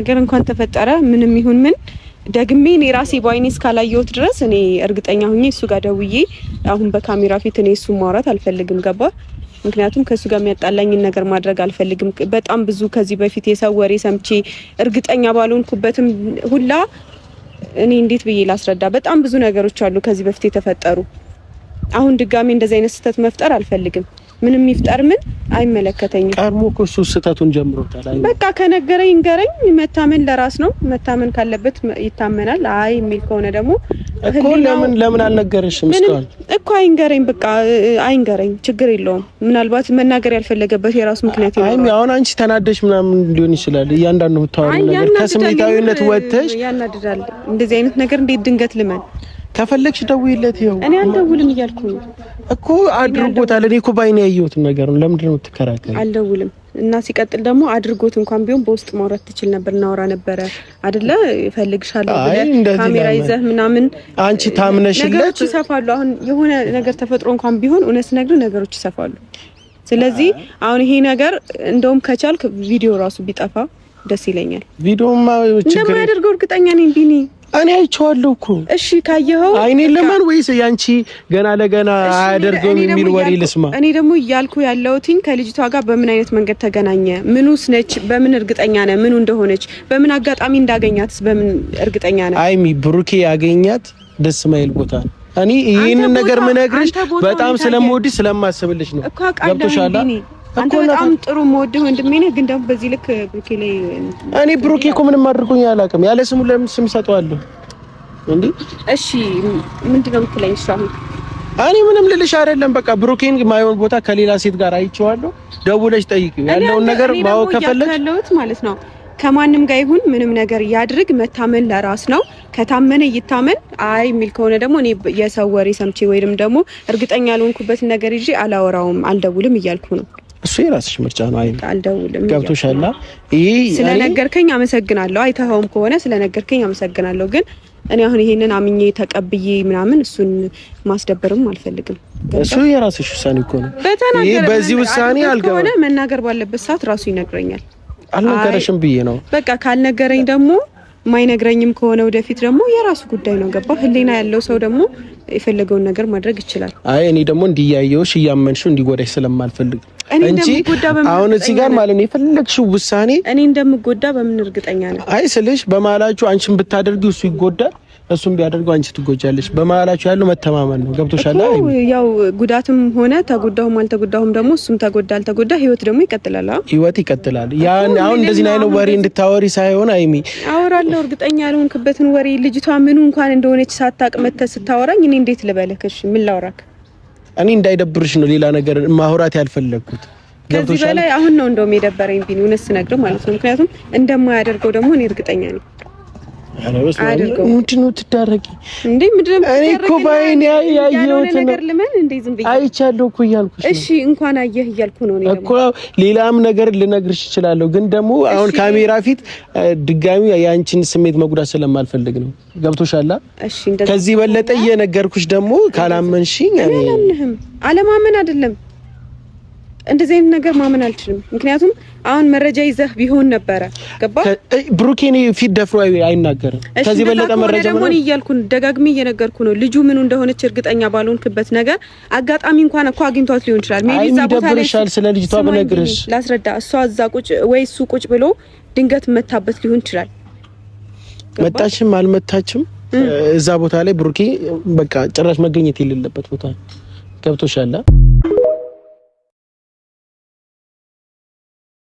ነገር እንኳን ተፈጠረ ምንም ይሁን ምን ደግሜ እኔ ራሴ ባይኔ እስካላየሁት ድረስ እኔ እርግጠኛ ሆኜ እሱ ጋር ደውዬ አሁን በካሜራ ፊት እኔ እሱ ማውራት አልፈልግም ገባ ምክንያቱም ከሱ ጋር የሚያጣላኝ ነገር ማድረግ አልፈልግም በጣም ብዙ ከዚህ በፊት የሰው ወሬ ሰምቼ እርግጠኛ ባልሆንኩበትም ሁላ እኔ እንዴት ብዬ ላስረዳ በጣም ብዙ ነገሮች አሉ ከዚህ በፊት የተፈጠሩ አሁን ድጋሜ እንደዚህ አይነት ስህተት መፍጠር አልፈልግም ምንም ይፍጠር ምን አይመለከተኝም ቀርሞ እሱ ስህተቱን ጀምሮታል በቃ ከነገረኝ ንገረኝ መታመን ለራስ ነው መታመን ካለበት ይታመናል አይ የሚል ከሆነ ደግሞ እኮ ለምን አልነገረሽም እስካሁን እኮ አይንገረኝ በቃ አይንገረኝ ችግር የለውም ምናልባት መናገር ያልፈለገበት የራሱ ምክንያት ይኖራል አይ አሁን አንቺ ተናደሽ ምናምን ሊሆን ይችላል እያንዳንዱ የምታወሪው ነገር ከስሜታዊነት ወጥተሽ ያናድዳል እንደዚህ አይነት ነገር እንዴት ድንገት ልመን ከፈለግሽ ደውይለት ይኸው እኔ አልደውልም እያልኩኝ እኮ አድርጎታል እኔ እኮ ባይኔ ያየሁት ነገር ነው ለምንድን ነው የምትከራከሪው አልደውልም እና ሲቀጥል ደግሞ አድርጎት እንኳን ቢሆን በውስጥ ማውራት ትችል ነበር እናወራ ነበር አይደለ እፈልግሻለሁ ብለህ ካሜራ ይዘህ ምናምን አንቺ ታምነሽለት ነገሮች ይሰፋሉ አሁን የሆነ ነገር ተፈጥሮ እንኳን ቢሆን እውነት ነግሩ ነገሮች ይሰፋሉ ስለዚህ አሁን ይሄ ነገር እንደውም ከቻልክ ቪዲዮ ራሱ ቢጠፋ ደስ ይለኛል ቪዲዮማ ችግር እንደማያደርገው እርግጠኛ ነኝ ቢኒ እኔ አይቼዋለሁ እኮ እሺ ካየኸው አይኔ ለማን ወይስ ያንቺ ገና ለገና አያደርገውም የሚል ወሬ ልስማ እኔ ደግሞ ያልኩ ያለውትኝ ከልጅቷ ጋር በምን አይነት መንገድ ተገናኘ ምኑስ ነች በምን እርግጠኛ ነህ ምኑ እንደሆነች በምን አጋጣሚ እንዳገኛትስ በምን እርግጠኛ ነህ አይሚ ብሩኬ ያገኛት ደስ ማይል ቦታ እኔ ይሄንን ነገር ምነግርሽ በጣም ስለምወድሽ ስለማስብልሽ ነው ገብቶሻል አንተ በጣም ጥሩ ሞድህ ወንድሜ ነህ ግን ደግሞ በዚህ ልክ ብሩኬ ላይ እኔ ብሩኬ እኮ ምንም አድርጎኝ አላውቅም ያለ ስሙ ለምን ስም ሰጠዋለሁ እንዴ እሺ ምንድነው የምትለኝ እሱ አሁን እኔ ምንም ልልሽ አይደለም በቃ ብሩኬን ማይሆን ቦታ ከሌላ ሴት ጋር አይቼዋለሁ ደውለሽ ጠይቂው ያለውን ነገር ማወቅ ከፈለግሽ ያለውት ማለት ነው ከማንም ጋር ይሁን ምንም ነገር ያድርግ መታመን ለራስ ነው ከታመነ ይታመን አይ የሚል ከሆነ ደግሞ እኔ የሰው ወሬ ሰምቼ ወይንም ደግሞ እርግጠኛ ያልሆንኩበት ነገር ይዤ አላወራውም አልደውልም እያልኩ ነው እሱ የራስሽ ምርጫ ነው አይ አልደውልም ገብቶሻል ይሄ ስለነገርከኝ አመሰግናለሁ አይተኸውም ከሆነ ስለነገርከኝ አመሰግናለሁ ግን እኔ አሁን ይሄንን አምኜ ተቀብዬ ምናምን እሱን ማስደበርም አልፈልግም እሱ የራስሽ ውሳኔ እኮ ነው ይሄ በዚህ ውሳኔ አልገባም ከሆነ መናገር ባለበት ሰዓት ራሱ ይነግረኛል አልነገረሽም ብዬ ነው በቃ ካልነገረኝ ደግሞ ማይነግረኝም ከሆነ ወደፊት ደግሞ የራሱ ጉዳይ ነው ገባ ህሊና ያለው ሰው ደግሞ የፈለገውን ነገር ማድረግ ይችላል አይ እኔ ደግሞ እንዲያየውሽ እያመንሽው እንዲጎዳሽ ስለማልፈልግ እንጂ አሁን እዚህ ጋር ማለት ነው የፈለግሽው ውሳኔ እኔ እንደምጎዳ በምን እርግጠኛ ነኝ አይ ስልሽ በመሀላችሁ አንቺን ብታደርጊው እሱ ይጎዳል እሱም ቢያደርገው አንቺ ትጎጃለሽ በመሀላችሁ ያለው መተማመን ነው ገብቶሻል ያው ጉዳትም ሆነ ተጎዳሁም አልተጎዳሁም ደግሞ እሱም ተጎዳ አልተጎዳ ህይወት ደግሞ ይቀጥላል ህይወት ይቀጥላል ያን አሁን እንደዚህ አይነት ወሬ እንድታወሪ ሳይሆን አይሚ አወራለሁ እርግጠኛ ያልሆንክበትን ወሬ ልጅቷ ምኑ እንኳን እንደሆነች ሳታቅ መተህ ስታወራኝ እኔ እንዴት ልበልህ እሺ ምን ላውራክ እኔ እንዳይደብርሽ ነው ሌላ ነገር ማውራት ያልፈለኩት ከዚህ በላይ አሁን ነው እንደውም የደበረኝ ቢኒ እውነት ስነግርህ ማለት ነው ምክንያቱም እንደማያደርገው ደግሞ እኔ እርግጠኛ ነኝ ምንድነው ትዳረቂ እንዴ ምንድነው እኔ እኮ ባይኔ ያየሁት ነገር ለምን እንዴ ዝም ብዬ አይቻለሁ እኮ እያልኩሽ እሺ እንኳን አየህ እያልኩ ነው እኔ እኮ ሌላም ነገር ልነግርሽ እችላለሁ ግን ደግሞ አሁን ካሜራ ፊት ድጋሚ ያንቺን ስሜት መጉዳት ስለማልፈልግ ነው ገብቶሻል እሺ ከዚህ በለጠ እየነገርኩሽ ደግሞ ካላመንሽኝ አለማመን አይደለም እንደዚህ አይነት ነገር ማመን አልችልም ምክንያቱም አሁን መረጃ ይዘህ ቢሆን ነበር ገባ ብሩኬን ፊት ደፍሮ አይናገርም ከዚህ በለጠ መረጃ ደግሞ ይያልኩን ደጋግሜ እየነገርኩ ነው ልጁ ምኑ እንደሆነች እርግጠኛ ባልሆንክበት ነገር አጋጣሚ እንኳን እኮ አግኝቷት ሊሆን ይችላል ሜቢ ዛቦታ ላይ ስለ ልጅቷ በነገርሽ ላስረዳ እሷ እዛ ቁጭ ወይ እሱ ቁጭ ብሎ ድንገት መታበት ሊሆን ይችላል መጣችም አልመታችም እዛ ቦታ ላይ ብሩኬ በቃ ጭራሽ መገኘት የሌለበት ቦታ ገብቶሻል